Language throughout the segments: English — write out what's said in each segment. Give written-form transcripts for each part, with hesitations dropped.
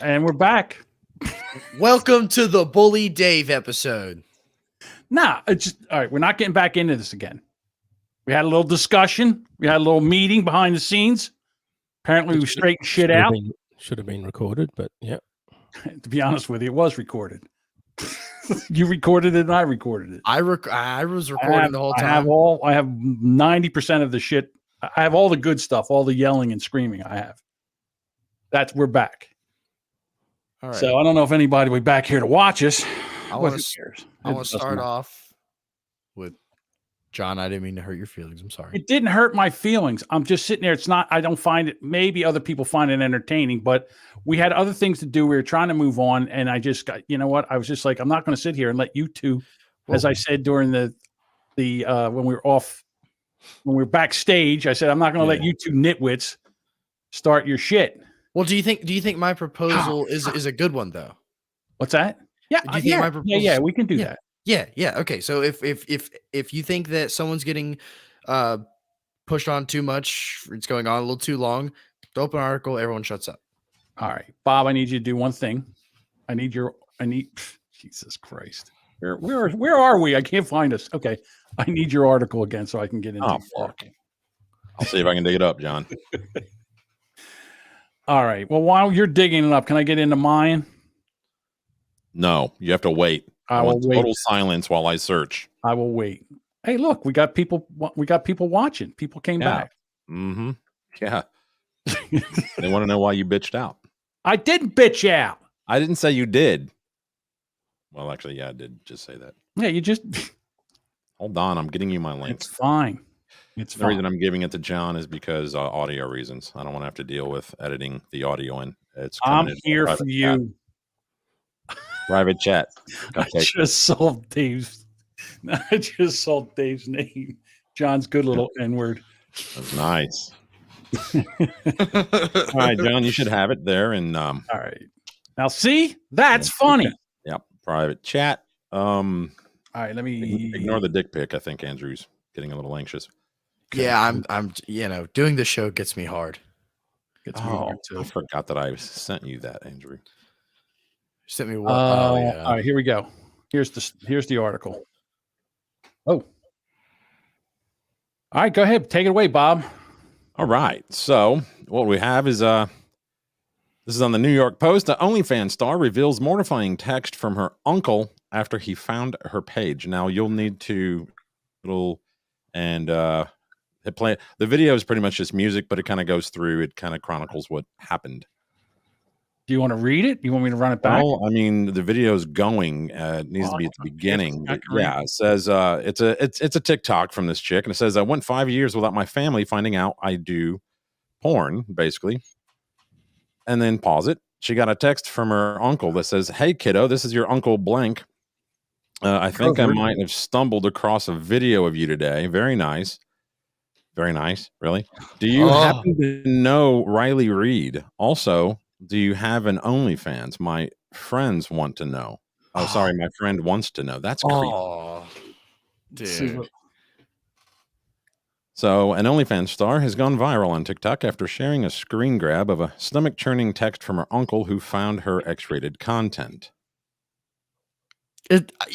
And we're back. Welcome to the Bully Dave episode. Nah, it's just all right. We're not getting back into this again. We had a little discussion. We had a little meeting behind the scenes. Apparently, we straightened shit out. Should have been recorded, but yeah. To be honest with you, it was recorded. You recorded it, and I recorded it. I was recording the whole time. I have 90% of the shit. I have all the good stuff, all the yelling and screaming. I have. We're back. All right. So I don't know if anybody will be back here to watch us. I want to start off with John. I didn't mean to hurt your feelings. I'm sorry. It didn't hurt my feelings. I'm just sitting there. It's not. I don't find it. Maybe other people find it entertaining, but we had other things to do. We were trying to move on, and I just got. You know what? I was just like, I'm not going to sit here and let you two, as I said during the when we were off, when we were backstage. I said, I'm not going to let you two nitwits start your shit. Well, do you think my proposal is a good one though? What's that? Yeah, yeah, we can do that. Yeah. Okay, so if you think that someone's getting pushed on too much, it's going on a little too long, the open article, everyone shuts up. All right, Bob, I need you to do one thing. I need Jesus Christ. Where are we? I can't find us. Okay, I need your article again so I can get into. Oh fuck! I'll see if I can dig it up, John. All right. Well, while you're digging it up, can I get into mine? No, you have to wait. I want total silence while I search. I will wait. Hey, look, we got people watching. People came back. Mm-hmm. Yeah. They want to know why you bitched out. I didn't bitch out. I didn't say you did. Well, actually, yeah, I did just say that. Yeah, you just hold on. I'm getting you my link. It's fine. The reason I'm giving it to John is because audio reasons. I don't want to have to deal with editing the audio in. I'm here for you. Private chat. Okay. I just saw Dave's name. John's good little N-word. That's nice. All right, John, you should have it there. And all right. Now, see, that's funny. Yep. Private chat. All right, let me ignore the dick pic. I think Andrew's getting a little anxious. Yeah, I'm doing the show gets me hard. Gets me hard too. I forgot that I sent you that, Andrew. Sent me what? All right, here we go. Here's the article. Oh. All right, go ahead. Take it away, Bob. All right. So what we have is this is on the New York Post. The OnlyFans star reveals mortifying text from her uncle after he found her page. Now you'll need to play. The video is pretty much just music, but it kind of goes through. It kind of chronicles what happened. Do you want to read it? You want me to run it back? Well, I mean, the video's going. It needs to be at the beginning. Yeah, it says it's a TikTok from this chick, and it says I went 5 years without my family finding out I do porn, basically. And then pause it. She got a text from her uncle that says, "Hey, kiddo, this is your uncle blank. I think I might have stumbled across a video of you today. Very nice. Very nice. Really? Do you happen to know Riley Reed? Also, do you have an OnlyFans? My friends want to know." Oh, sorry. My friend wants to know. That's creepy. Oh, dude. So an OnlyFans star has gone viral on TikTok after sharing a screen grab of a stomach-churning text from her uncle who found her X-rated content.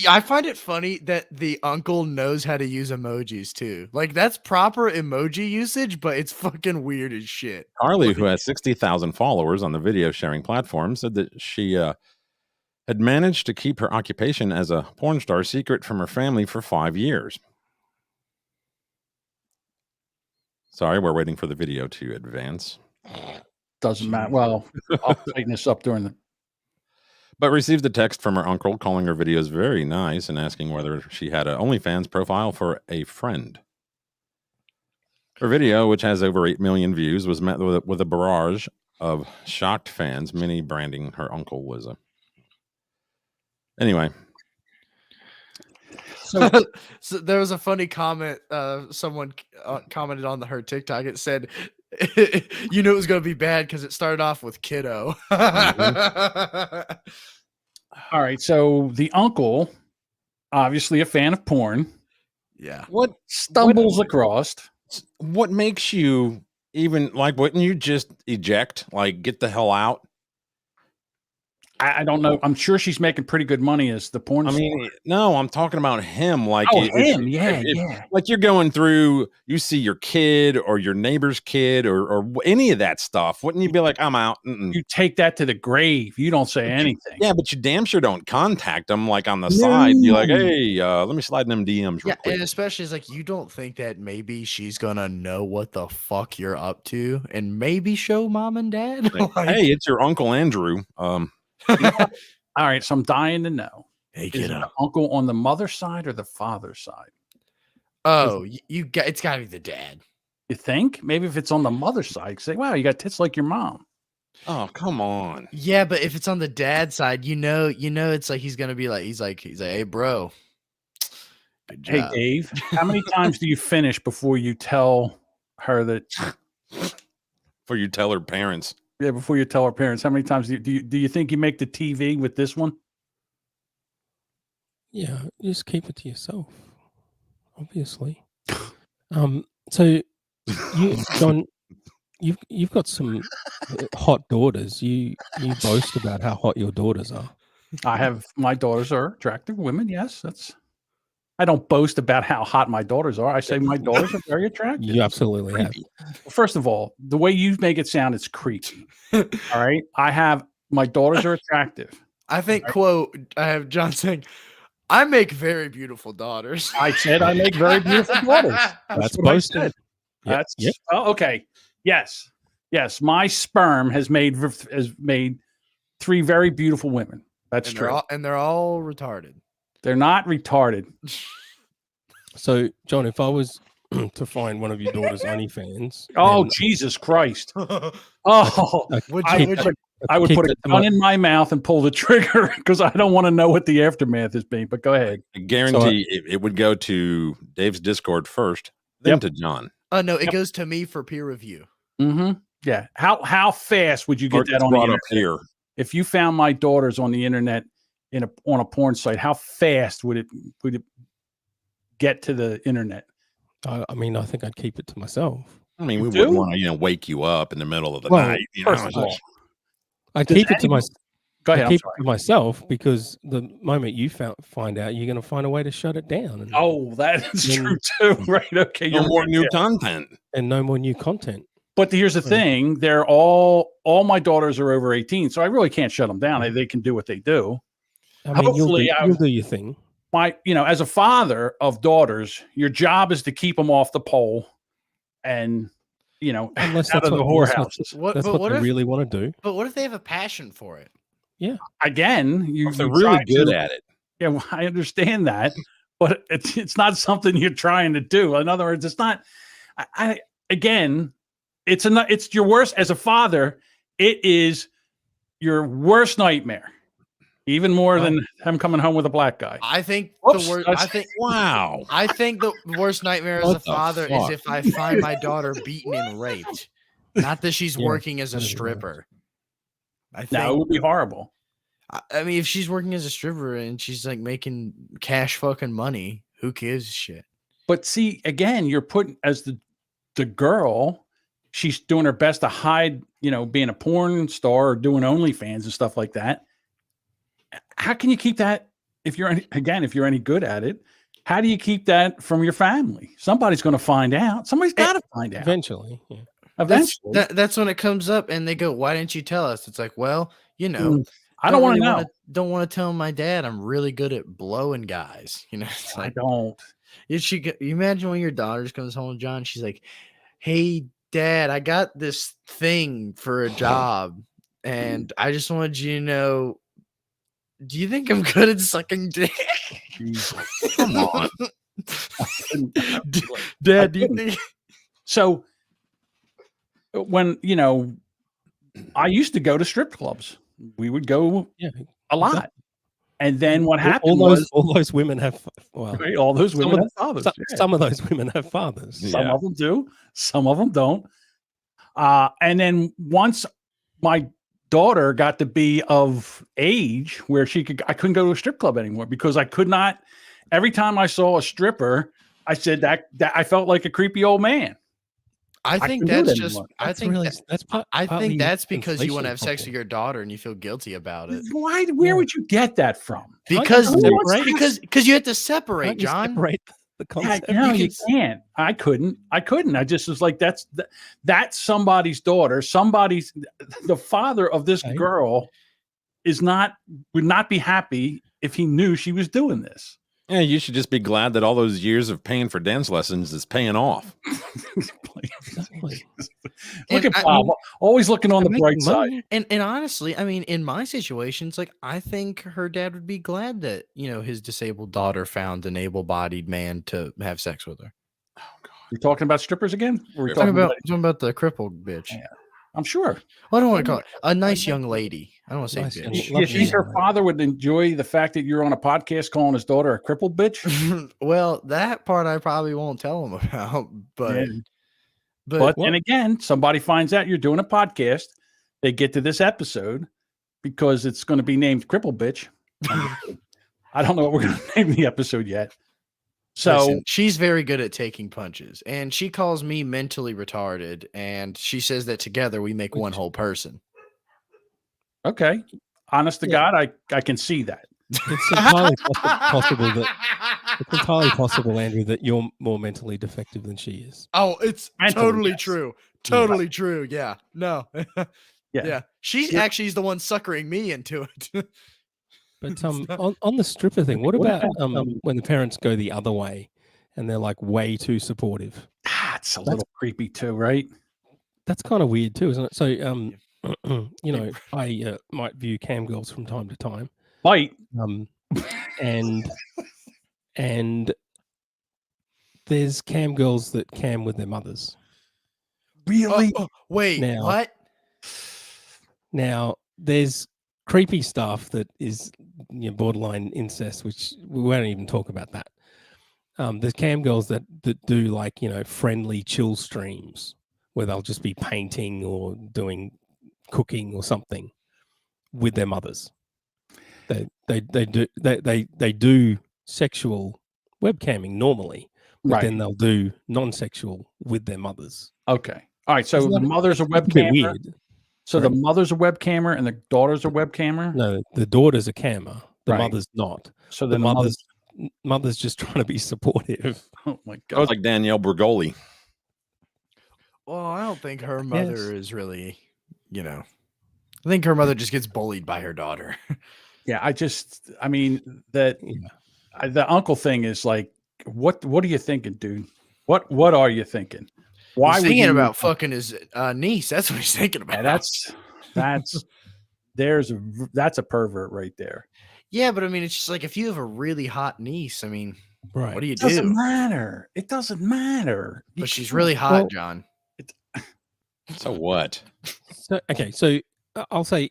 I find it funny that the uncle knows how to use emojis too. Like that's proper emoji usage, but it's fucking weird as shit. Carly, who has 60,000 followers on the video sharing platform, said that she had managed to keep her occupation as a porn star secret from her family for 5 years. Sorry, we're waiting for the video to advance. Doesn't matter. Well, I'll tighten this up during the... But received a text from her uncle calling her videos very nice and asking whether she had an OnlyFans profile for a friend. Her video, which has over 8 million views, was met with a barrage of shocked fans, many branding her uncle was a... Anyway. So there was a funny comment. Someone commented on her TikTok. It said, "You knew it was going to be bad because it started off with kiddo." Mm-hmm. All right. So the uncle, obviously a fan of porn. Yeah. What stumbles across? What makes you even like? Wouldn't you just eject? Like, get the hell out? I don't know. I'm sure she's making pretty good money as the porn I star. mean, no, I'm talking about him. Like, Oh, him. Yeah. like you're going through, you see your kid or your neighbor's kid or any of that stuff. Wouldn't you be like, I'm out? You take that to the grave. You don't say anything. Yeah, but you damn sure don't contact them like on the side. You're like, hey, let me slide in them DMs real Yeah, quick. and especially it's like you don't think that maybe she's gonna know what the fuck you're up to, and maybe show mom and dad. Like, Like, hey, it's your Uncle Andrew. All right. So I'm dying to know. hey, Is get it the up. uncle on the mother's side or the father's side? Oh, you got it's gotta be the dad. You think? Maybe if it's on the mother's side, say, wow, you got tits like your mom. Oh, come on. Yeah, but if it's on the dad side, you know, it's like he's gonna be like, he's like, hey, bro. Good Hey, job. Dave, how many times do you finish before you tell her that? For you tell her parents. Yeah, before you tell her parents, how many times do you think you make the TV with this one? Yeah, you just keep it to yourself, obviously. So you, John, you've got some hot daughters. You boast about how hot your daughters are. I have my daughters are attractive women. Yes, I don't boast about how hot my daughters are. I say my daughters are very attractive. You absolutely have. First of all, the way you make it sound, it's creepy. All right. My daughters are attractive. I think quote. I have John saying, "I make very beautiful daughters." I said I make very beautiful daughters. That's what I boasting. said. Yep, That's yep. Oh, okay. Yes. My sperm has made 3 very beautiful women. That's And true. they're all retarded. They're not retarded. So, John, if I was to find one of your daughter's OnlyFans, Oh, then Jesus Christ. Oh, I Would I you? keep Would that- you? I would keep put a that to gun my- in my mouth and pull the trigger because I don't want to know what the aftermath has been. But go ahead. I guarantee it would go to Dave's Discord first, then to John. Oh no, it goes to me for peer review. Mm-hmm. Yeah. How fast would you Or get that it's on the brought up internet? here. If you found my daughters on the internet on a porn site, how fast would it get to the internet? I mean, I think I'd keep it to myself. I mean, we do? wouldn't want to, wake you up in the middle of the Well, night. First It's of all, just- I Does keep it to anyone- Go ahead. I I'm keep sorry. it to myself because the moment you find out, you're going to find a way to shut it down. And, Oh, that is Then- true too. Right. Okay. no You're more right, new yeah. content. and no more new content. But here's the thing: they're all my daughters are over 18, so I really can't shut them down. They can do what they do. I mean, Hopefully, you'll do your thing. As a father of daughters, your job is to keep them off the pole, and Unless out that's of the what, whorehouses. that's what they really want to do. But what if they have a passion for it? Again, If they're really good at it. Yeah, well, I understand that, but it's not something you're trying to do. In other words, it's not. It's your worst as a father. It is your worst nightmare, even more than him coming home with a black guy. I think Whoops, the worst. that's- Wow. I think the worst nightmare as What a the father is fuck? if I find my daughter beaten and raped. Not that she's Yeah, working as a that is worse. stripper. I No, it think. would be horrible. I mean, if she's working as a stripper and she's like making cash fucking money, who gives a shit? But see, again, you're putting as the girl, she's doing her best to hide, being a porn star or doing OnlyFans and stuff like that. How can you keep that if you're any good at it? How do you keep that from your family? Somebody's going to find out. Somebody's got to find out Eventually. Yeah. eventually. That's when it comes up and they go, "Why didn't you tell us?" It's like, well, I don't want to know. Don't want to tell my dad I'm really good at blowing guys. It's I like don't. you imagine when your daughter comes home, John. She's like, "Hey, Dad, I got this thing for a job, and I just wanted you to know. Do you think I'm good at sucking dick?" Jesus. Come on. Dad, do you couldn't. think? So when I used to go to strip clubs. We would go Yeah. a lot. Exactly. And then what happened All those women have right, all those women have fathers. Yeah. some of those women have fathers. Some Yeah. of them do, some of them don't. And then once my daughter got to be of age where I couldn't go to a strip club anymore because I could not. Every time I saw a stripper, I said that I felt like a creepy old man. I I think couldn't do that's it just. anymore. I That's think really that, that's I partly think that's because you want inflation to have sex with problem. your daughter and you feel guilty about it. Why? Where Yeah. would you get that from? Can't you Because separate? because you have to separate, Can't you John. separate the Yeah, concept? no, you can- can't. I couldn't. I just was like, that's somebody's daughter. Somebody's the father of this Okay. girl would not be happy if he knew she was doing this. Yeah, you should just be glad that all those years of paying for dance lessons is paying off. Exactly. Look And at Bob, always looking on the They're bright making side. money. And honestly, I mean, in my situation, it's like I think her dad would be glad that his disabled daughter found an able-bodied man to have sex with her. You talking about strippers again? Or are we Talking talking about, about? the crippled bitch. Yeah. I'm sure. Well, I don't want to call it a nice young lady. I don't want to say Nice young- bitch. You lovely think her young lady. father would enjoy the fact that you're on a podcast calling his daughter a crippled bitch? Well, that part I probably won't tell him about, but Yeah. but, But What? then again, somebody finds out you're doing a podcast. They get to this episode because it's going to be named Cripple Bitch. I don't know what we're going to name the episode yet. So listen, she's very good at taking punches, and she calls me mentally retarded, and she says that together we make one whole person. okay, honest to Yeah. God, I can see that. It's entirely possible that it's entirely possible, Andrew, that you're more mentally defective than she is. Oh, it's Mentally, totally yes. true. Totally true. Yeah. No. Yeah. Yeah. She Yeah. actually is the one suckering me into it. But on the stripper thing, what about when the parents go the other way and they're like way too supportive? It's a little creepy too, right? That's kind of weird too, isn't it? So I might view cam girls from time to time. Bite. And there's cam girls that cam with their mothers. Really? Wait, Now- what? Now there's creepy stuff that is borderline incest, which we won't even talk about that. There's cam girls that do like friendly chill streams where they'll just be painting or doing cooking or something with their mothers. They do sexual webcamming normally, but Right. then they'll do non-sexual with their mothers. Okay. All right. So Isn't the that- mother's a It's a bit webcammer. weird. So the Sorry? mother's a webcammer and the daughter's a webcammer. No, the daughter's a cammer, the Right. mother's not. So The then mother's just trying to be supportive. Oh my That was god. like Danielle Bergoli. Well, I don't think her mother is really, I think her mother just gets bullied by her daughter. Yeah. I mean that Yeah. the uncle thing is like, what are you thinking, dude? What are you thinking? Why He's would thinking you about fucking his niece. That's what he's thinking about. Yeah, that's that's a pervert right there. Yeah, but I mean, it's just like if you have a really hot niece, I mean, Right. what do you It doesn't do? matter. It doesn't matter. You But she's can't- really hot, Well- John. So what? So I'll say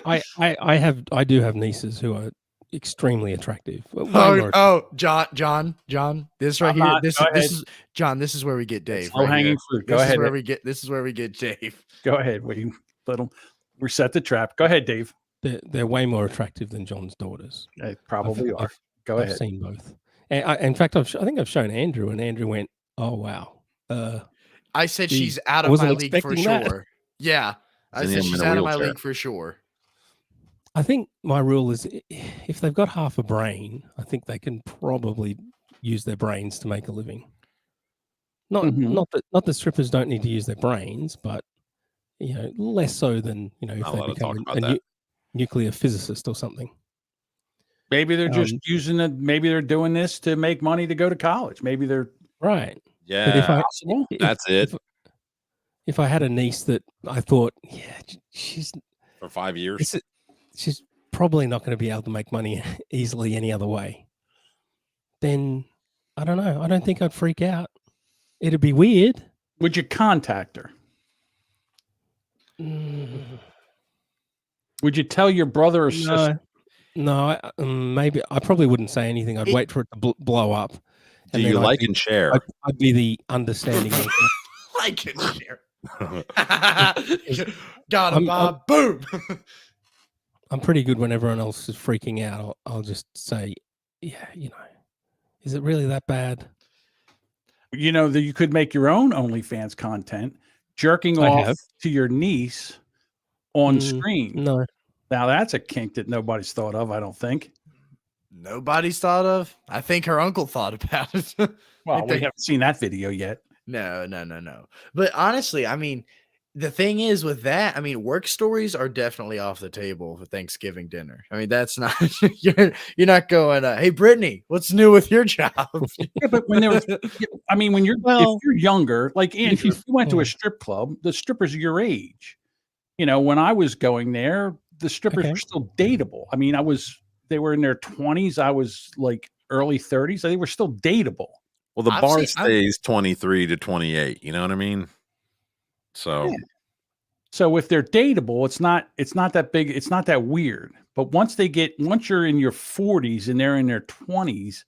I do have nieces who are extremely attractive. Way more John, this right I'm here. not- This go is John. This is where we get Dave. Low right hanging here. fruit. Go This ahead. is where we get. This is where we get Dave. Go ahead. We let them reset the trap. Go ahead, Dave. they're way more attractive than John's daughters. They probably are. Go I've ahead. seen both. And in fact, I think I've shown Andrew, and Andrew went, "Oh wow." I said Geez, she's out I of wasn't my league for expecting that. sure. Yeah, I Seen said him she's in a out of my wheelchair. league for sure. I think my rule is if they've got half a brain, I think they can probably use their brains to make a living. Not Mhm. not that strippers don't need to use their brains, but less so than if Not they allowed to become talk about a that. nuclear physicist or something. Maybe they're just using it. Maybe they're doing this to make money to go to college. Maybe they're Right. Yeah, But if I possible. that's it. If I had a niece that I thought, she's For 5 years. she's probably not going to be able to make money easily any other way, then I don't know. I don't think I'd freak out. It'd be weird. Would you contact her? Mm, Would you tell your brother or sister? no. Maybe I probably wouldn't say anything. I'd wait for it to blow up. Do then you I'd like be- and share? I'd be the understanding uncle. I can share. Got him, I'm- Bob. Boom. I'm pretty good when everyone else is freaking out. I'll just say, yeah, is it really that bad? You know that you could make your own OnlyFans content, jerking I off have. to your niece on Mm, screen. No. Now that's a kink that nobody's thought of, I don't think. Nobody's thought of. I think her uncle thought about it. Well, think we they- haven't seen that video yet. No. But honestly, I mean, the thing is with that, I mean, work stories are definitely off the table for Thanksgiving dinner. I mean, that's not you're not going, hey Brittany, what's new with your job? Yeah, but when there was, I mean, when you're Well, if you're younger, like Andrew, you- if you went to yeah. a strip club, the strippers are your age. You know, when I was going there, the strippers Okay. were still dateable. I mean, they were in their 20s. I was like early 30s. So they were still dateable. Well, the I've bar seen- stays 23 to 28. You know what I mean? So Yeah. So if they're dateable, it's not that big. It's not that weird. But once you're in your 40s and they're in their 20s,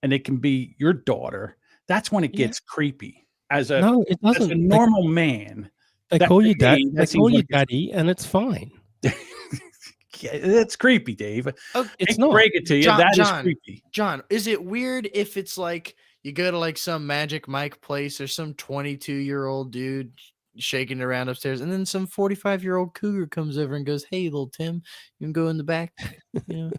and it can be your daughter, that's when it Yeah. gets creepy. As a No, it as doesn't. a normal man, They that- call you to dad. me, They that seems call you like it's- daddy, and it's fine. it's creepy, Dave. Oh, It's Hate to not. break it to you. John- That is John. creepy. John, is it weird if it's like you go to like some Magic Mike place or some 22-year-old dude shaking around upstairs, and then some 45-year-old cougar comes over and goes, "Hey, little Tim, you can go in the back." You know?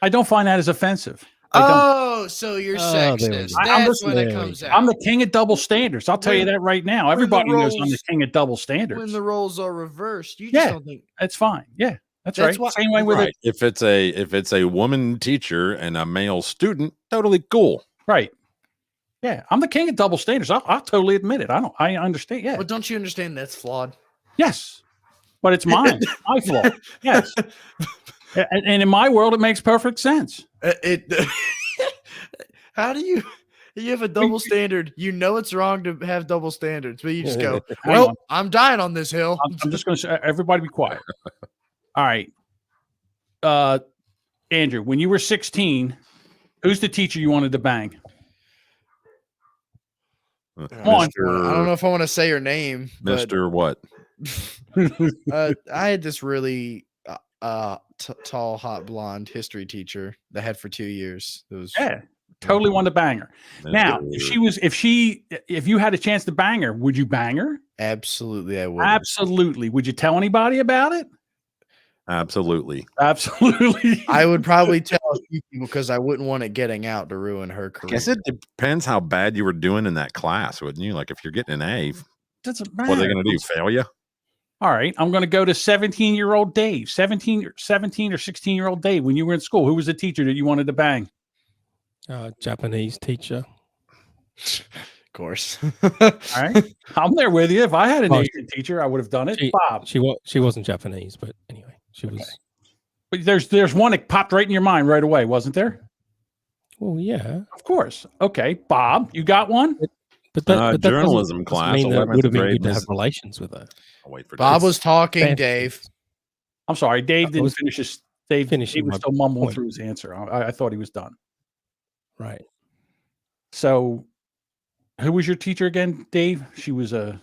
I don't find that as offensive. I don't. Oh, so you're Oh, there we sexist. go. I'm That's when it there we comes go. out. I'm the king of double standards. I'll tell you When- that right now. the Everybody knows I'm the roles- king of double when standards. the roles are reversed. You just Yeah. don't think That's fine. Yeah, that's That's right. what- Same way with right. it. If it's a woman teacher and a male student, totally cool. Right. Yeah, I'm the king of double standards. I'll totally admit it. I understand. Yeah. But don't you understand that's flawed? Yes. But it's mine. My flaw. Yes. And in my world, it makes perfect sense. It How do you have a double standard? You know it's wrong to have double standards, but you just go, Hang "Well, on. I'm dying on this hill." I'm just going to say, everybody be quiet. All right. Andrew, when you were 16, who's the teacher you wanted to bang? on. I don't know if I want to say her name, but Mr. What? I had this really tall, hot blonde history teacher that I had for 2 years. It was Yeah. Totally wanted to bang her. Now, if you had a chance to bang her, would you bang her? absolutely I would. Absolutely. Would you tell anybody about it? Absolutely. Absolutely. I would probably tell a few people because I wouldn't want it getting out to ruin her I career. guess it depends how bad you were doing in that class, wouldn't you? Like if you're getting an A, Doesn't what are they matter. going to do? Fail you? All right. I'm going to go to 17-year-old Dave. 17 or 16-year-old Dave. When you were in school, who was the teacher that you wanted to bang? Japanese teacher. Of course. All right. I'm there with you. If I had an Oh, Asian teacher, I would have done it. She- Bob. She wasn't Japanese, but anyway, she was. But there's one that popped right in your mind right away, wasn't there? Well, yeah, Of course. Okay. Bob, you got one? but that doesn't- Journalism doesn't class, mean that it 11th would have been grade, good to have Miss- relations with her. I'll wait for Bob this. was talking, Bad Dave. things. I'm sorry. Dave I didn't was finish his. Dave finishing he was my still mumbling point. through his answer. I thought he was done. Right. So, who was your teacher again, Dave? She was a.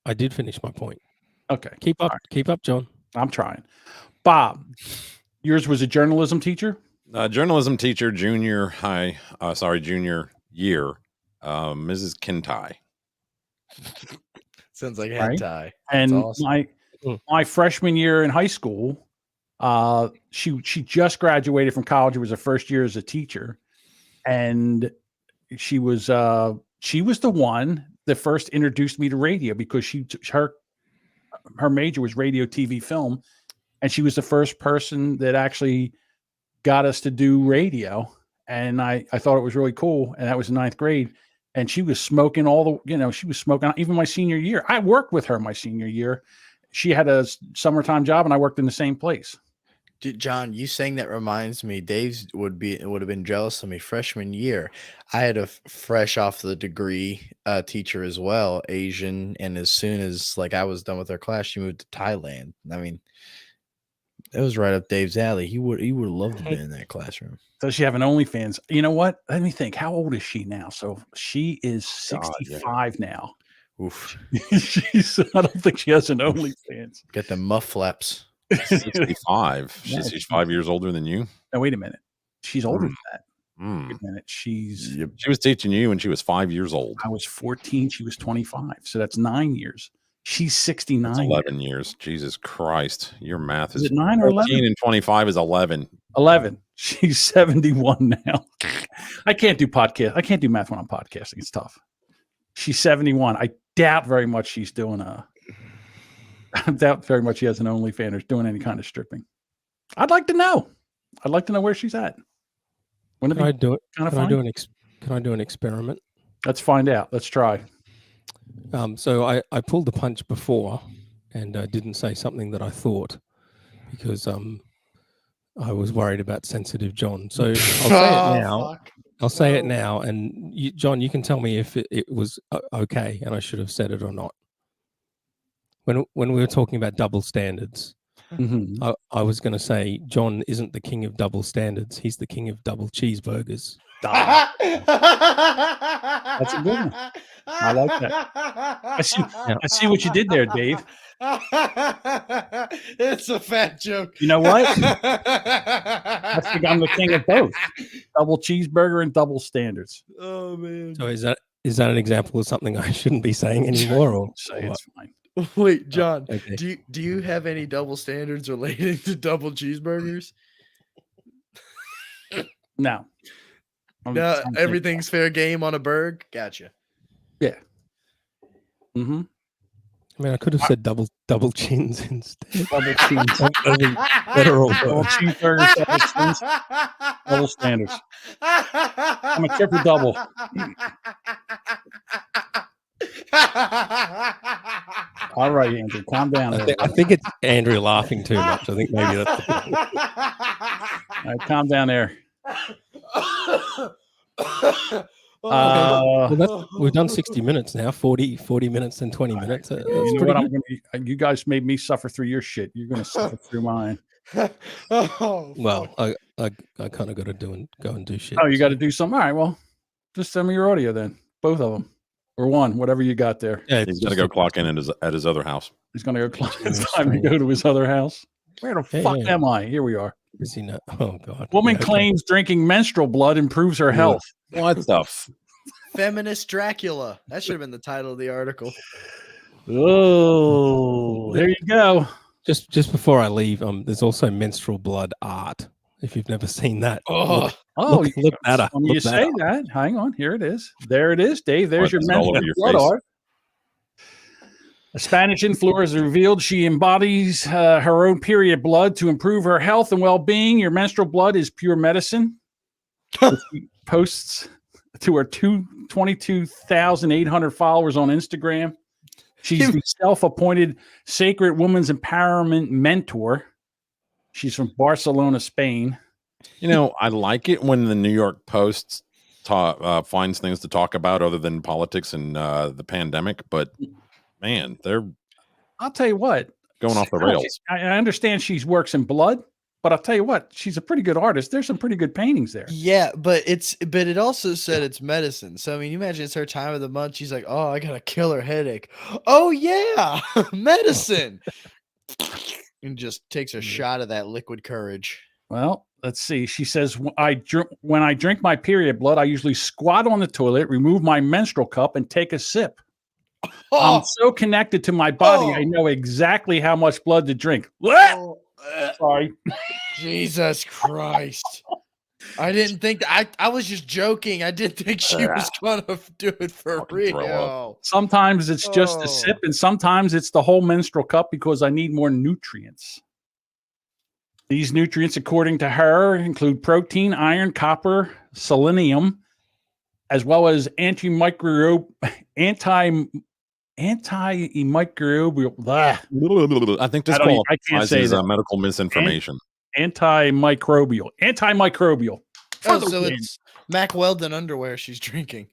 I did finish my point. Okay. Keep up, John. I'm trying. Bob, yours was a journalism teacher? Journalism teacher, junior year, Mrs. Kintai. Sounds like Right. hentai. And awesome. my freshman year in high school, she just graduated from college. It was her first year as a teacher. And she was the one that first introduced me to radio because her major was radio, TV, film. And she was the first person that actually got us to do radio. And I thought it was really cool. And that was in 9th grade. And she was smoking she was smoking even my senior year. I worked with her my senior year. She had a summertime job and I worked in the same place. Dude, John, you saying that reminds me. Dave would have been jealous of me freshman year. I had a fresh off the degree teacher as well, Asian, and as soon as I was done with her class, she moved to Thailand. I mean, it was right up Dave's alley. He would have loved to be in that classroom. Does she have an OnlyFans? You know what? Let me think. How old is she now? So she is 65 now. Oof, I don't think she has an OnlyFans. got the muff flaps. 65. Yeah, She's 5 years older than you. Now, wait a minute. She's older than that. Wait a minute. She was teaching you when she was 5 years old. I was 14. She was 25. So that's 9 years. She's 69. That's 11 years. Jesus Christ. Your math Is is it 9 or 11? 14 and 25 is 11. 11. She's 71 now. I can't do podcast. I can't do math when I'm podcasting. It's tough. She's 71. I doubt very much she's doing I doubt very much she has an OnlyFans or doing any kind of stripping. I'd like to know. I'd like to know where she's at. Wouldn't Can I do it? kind of Can I fun? can I do an experiment? Let's find out. Let's try. So I pulled the punch before and didn't say something that I thought because I was worried about sensitive John. So I'll say it now. Fuck. I'll say it now, and John, you can tell me if it was okay and I should have said it or not. When we were talking about double standards, Mm-hmm. I was going to say John isn't the king of double standards. He's the king of double cheeseburgers. That's a good one. I like that. I see what you did there, Dave. It's a fat joke. You know what? I think I'm the king of both. Double cheeseburger and double standards. Oh man. So is that an example of something I shouldn't be saying anymore? Or Say it's fine. Wait, John, okay. do you have any double standards relating to double cheeseburgers? No. No, everything's fair game on a burg. Gotcha. Yeah. Mm-hmm. I mean, I could have said double chins instead. Double cheese. Better or Double worse. cheeseburgers, double cheese, double standards. I'm a triple double. All right, Andrew, calm down. I think it's Andrew laughing too much. I think maybe that's. All right, calm down there. Well, we've done 60 minutes now, 40 minutes and 20 minutes. That's You know pretty what? good. You guys made me suffer through your shit. You're going to suffer through mine. Well, I kind of got to go and do shit. Oh, you got to do something. All right, well, just send me your audio then. Both of them. Or one, whatever you got there. Yeah, He's going to go clock in at his other house. He's going to go clock. It's time to go to his other house. Where the fuck am I? Here we are. Is he not? Oh, God. Woman Yeah, okay. claims drinking menstrual blood improves her health. What the f? Feminist Dracula. That should have been the title of the article. Oh, there you go. Just before I leave, there's also menstrual blood art. If you've never seen that, Oh, look that up. When Look you that say up. that, hang on. Here it is. There it is, Dave. There's your It's all over menstrual your blood face. art. A Spanish influencer revealed she embodies her own period blood to improve her health and well-being. Your menstrual blood is pure medicine. She posts to her 22,800 followers on Instagram. She's the self-appointed Sacred Women's Empowerment Mentor. She's from Barcelona, Spain. You know, I like it when the New York Post finds things to talk about other than politics and the pandemic. But man, they're I'll tell you what. going off the rails. I understand she works in blood, but I'll tell you what. She's a pretty good artist. There's some pretty good paintings there. yeah, but it also said it's medicine. So I mean, you imagine it's her time of the month. She's like, "Oh, I got a killer headache. Oh yeah, medicine," and just takes a shot of that liquid courage. Well, let's see. She says, when I drink my period blood, I usually squat on the toilet, remove my menstrual cup, and take a sip. I'm so connected to my body, I know exactly how much blood to drink. Sorry. Jesus Christ. I didn't think that. I was just joking. I didn't think she was going to do it for Fucking throw real. Sometimes it's just a sip, and sometimes it's the whole menstrual cup because I need more nutrients. These nutrients, according to her, include protein, iron, copper, selenium, as well as antimicrobial. I think this I can't qualifies say as that. medical misinformation. Antimicrobial. Oh, Further so win. it's Mac Weldon underwear she's drinking.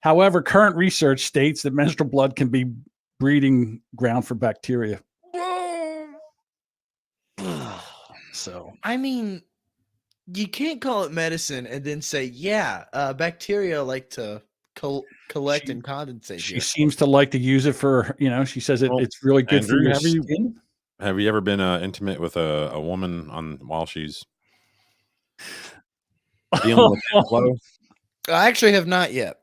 However, current research states that menstrual blood can be breeding ground for bacteria. So I mean, you can't call it medicine and then say, yeah, bacteria like to collect and condensate. she here. seems to like to use it for, she says it's really good for Andrew, your have you- skin. Have you ever been intimate with a woman while she's dealing with that blow. I actually have not yet.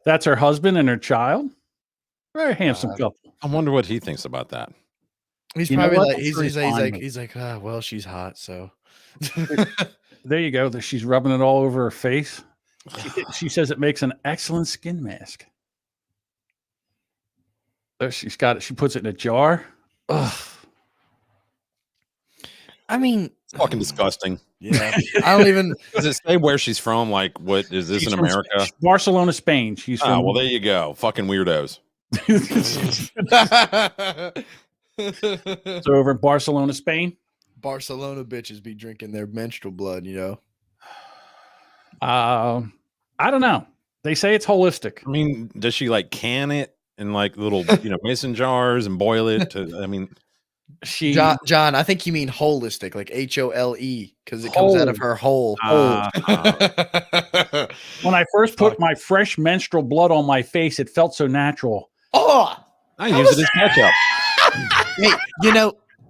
That's her husband and her child. Very handsome couple. I wonder what he thinks about that. He's You know probably what? like I'm he's, sure he's, he's he's fine like with he's like well, she's hot, so There you go. She's rubbing it all over her face. She says it makes an excellent skin mask. There, she's got it. She puts it in a jar. Ugh. I mean, It's fucking disgusting. yeah. I don't even. Does it say where she's from? Like, what is this She's in from America? Barcelona, Spain. She's Oh, from. well, there you go. Fucking weirdos. So over in Barcelona, Spain. Barcelona bitches be drinking their menstrual blood, you know. I don't know. They say it's holistic. I mean, does she like can it in like little, mason jars and boil it? I mean, She John, I think you mean holistic, like HOLE, because it comes out of her hole. when I first put my fresh menstrual blood on my face, it felt so natural. Oh, I use it as ketchup. hey,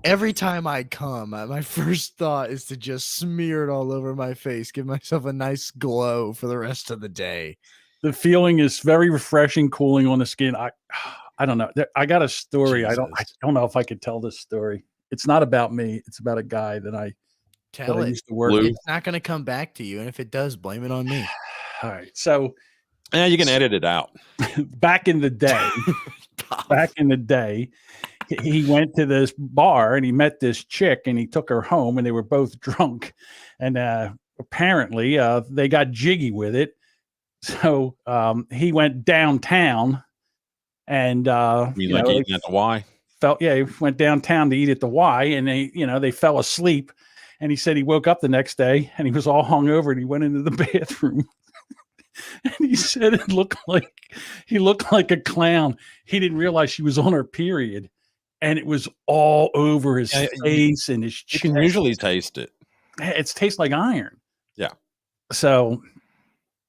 every time I come, my first thought is to just smear it all over my face, give myself a nice glow for the rest of the day. The feeling is very refreshing, cooling on the skin. I don't know. I got a story. I don't know if I could tell this story. It's not about me. It's about a guy that I used to work with. It's not going to come back to you, and if it does, blame it on me. All right. So, yeah, you can edit it out. back in the day, he went to this bar and he met this chick and he took her home and they were both drunk, and apparently they got jiggy with it. So he went downtown and eating at the Y? He went downtown to eat at the Y, and they fell asleep. And he said he woke up the next day and he was all hungover and he went into the bathroom. And he said he looked like a clown. He didn't realize she was on her period, and it was all over his face and his chest. You can usually taste it. It tastes like iron. Yeah. So,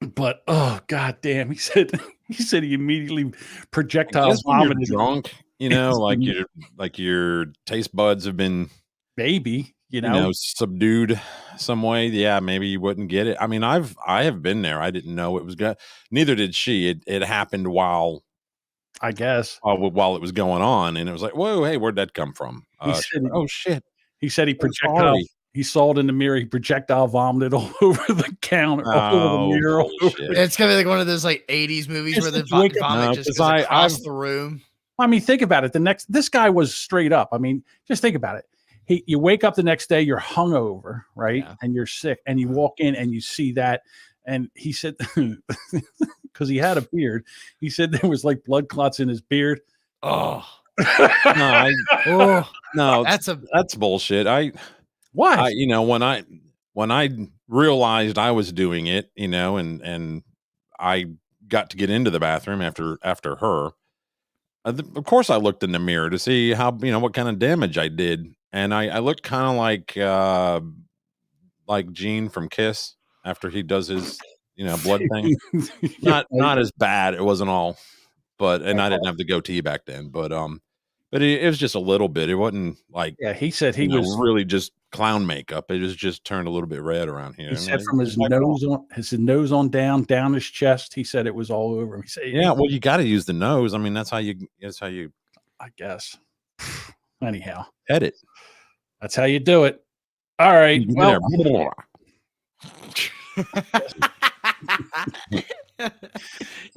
but oh god damn, he said he immediately projectile vomited. Drunk, like your taste buds have been maybe subdued some way. Yeah, maybe you wouldn't get it. I mean, I have been there. I didn't know it was good. Neither did she. It happened while it was going on, and it was like, whoa, hey, where'd that come from? Oh shit. He said he saw it in the mirror. He projectile vomited all over the counter, all over the mirror. It's gonna be like one of those like 80s movies where the vomit just goes across the room. I mean, think about it. This guy was straight up. I mean, just think about it. You wake up the next day, you're hungover, right? Yeah. And you're sick, and you walk in and you see that. And he said, because he had a beard, he said there was like blood clots in his beard. Oh, no, that's bullshit. Why? When I realized I was doing it, and I got to get into the bathroom after her. Of course, I looked in the mirror to see how what kind of damage I did. And I looked kind of like Gene from Kiss after he does his, blood thing. Not as bad. It wasn't all, and I didn't have the goatee back then. But it was just a little bit. It wasn't like he said he was really just clown makeup. It was just turned a little bit red around here. He said from his nose on down his chest. He said it was all over him. He said, yeah, well, you got to use the nose. I mean, that's how you. I guess. Anyhow, edit. That's how you do it. All right. Well,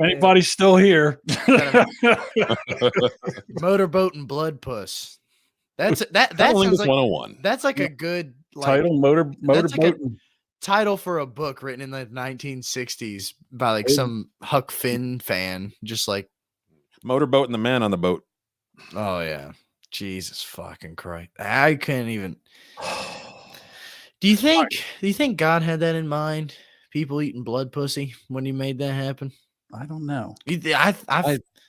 anybody's still here. Motorboat and blood puss. That sounds like 101. That's like a good title. Motorboat. Like title for a book written in the 1960s by like some Huck Finn fan. Just like Motorboat and the Man on the Boat. Oh yeah. Jesus fucking Christ. I couldn't even. Do you think God had that in mind? People eating blood pussy when he made that happen? I don't know. I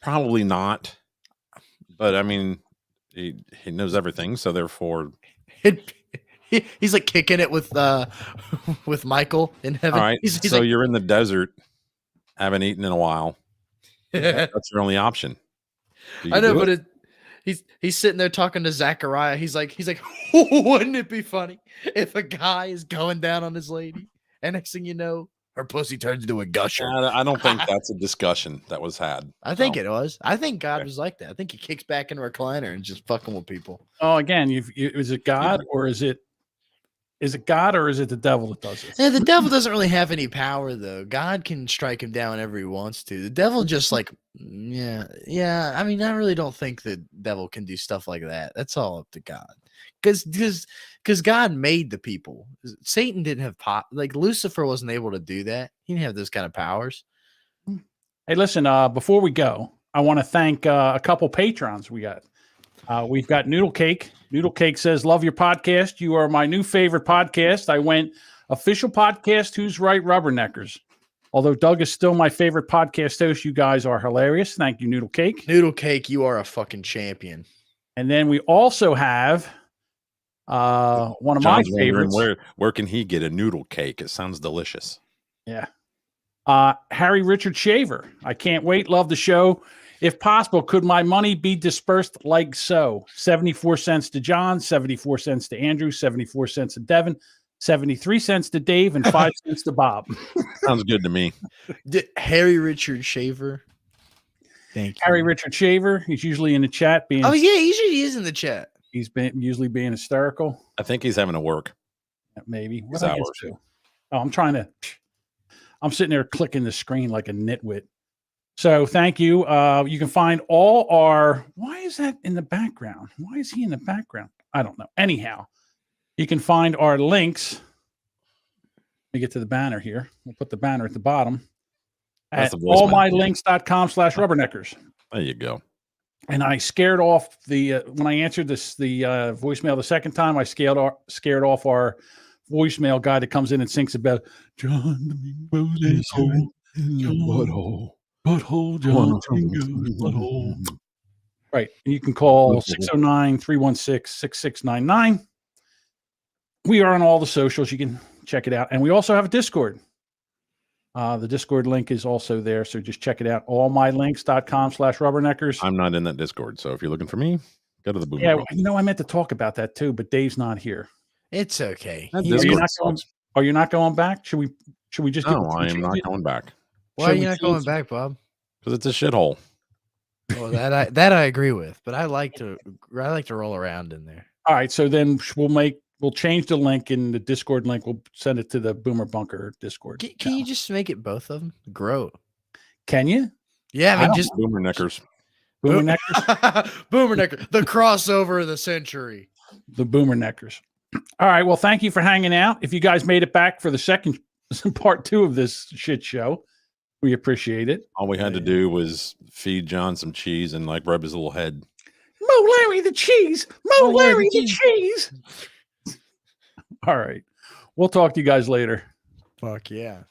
probably not. But I mean, he knows everything, so therefore he's like kicking it with Michael in heaven. All right. He's so you're in the desert, haven't eaten in a while. That's your only option. I know, but he's sitting there talking to Zachariah. He's like, wouldn't it be funny if a guy is going down on his lady? And next thing you know, her pussy turns into a gusher. I don't think that's a discussion that was had. I think it was. I think God was like that. I think he kicks back in a recliner and just fucking with people. Oh, again, is it God or is it God or is it the devil that does it? Yeah, the devil doesn't really have any power though. God can strike him down whenever he wants to. The devil just like, yeah. I mean, I really don't think the devil can do stuff like that. That's all up to God, because God made the people. Satan didn't have like Lucifer wasn't able to do that. He didn't have those kind of powers. Hey, listen. Before we go, I want to thank a couple patrons we got. We've got Noodle Cake. Noodle Cake says, love your podcast. You are my new favorite podcast. I went official podcast. Who's right? Rubberneckers. Although Doug is still my favorite podcast host, you guys are hilarious. Thank you, Noodle Cake. Noodle Cake, you are a fucking champion. And then we also have one of John's my favorites. Where can he get a noodle cake? It sounds delicious. Yeah. Harry Richard Shaver. I can't wait. Love the show. If possible, could my money be dispersed like so? 74 cents to John, 74 cents to Andrew, 74 cents to Devin, 73 cents to Dave, and 5 cents to Bob. Sounds good to me. Harry Richard Shaver. Thank you. Harry Richard Shaver. He's usually in the chat being. Oh, yeah, he is in the chat. He's usually being hysterical. I think he's having to work. Maybe. His hours. I'm sitting there clicking the screen like a nitwit. So thank you. You can find all our. Why is that in the background? Why is he in the background? I don't know. Anyhow, you can find our links. Let me get to the banner here. We'll put the banner at the bottom. At allmylinks.com/rubberneckers. There you go. And I scared off when I answered the voicemail the second time. I scared off our voicemail guy that comes in and sings about John Domingo's hole in the butthole. Butthole, John Domingo's butthole. Right. And you can call 609-316-6699. We are on all the socials. You can check it out. And we also have a Discord. The Discord link is also there. So just check it out. allmylinks.com/rubberneckers. I'm not in that Discord. So if you're looking for me, go to the Boomer. Yeah, I meant to talk about that too, but Dave's not here. It's okay. Are you not going back? Should we just? No, I am not going back. Why are you not going back, Bob? Because it's a shithole. Well, that I agree with, but I like to roll around in there. All right, so then we'll change the link in the Discord link. We'll send it to the Boomer Bunker Discord. Can you just make it both of them? Grow. Can you? Yeah, I mean, just Boomerneckers. Boomerneckers. Boomernecker, the crossover of the century. The Boomerneckers. All right. Well, thank you for hanging out. If you guys made it back for the second part 2 of this shit show, we appreciate it. All we had to do was feed John some cheese and like rub his little head. Mo Larry the cheese. Mo Larry the cheese. All right. We'll talk to you guys later. Fuck yeah.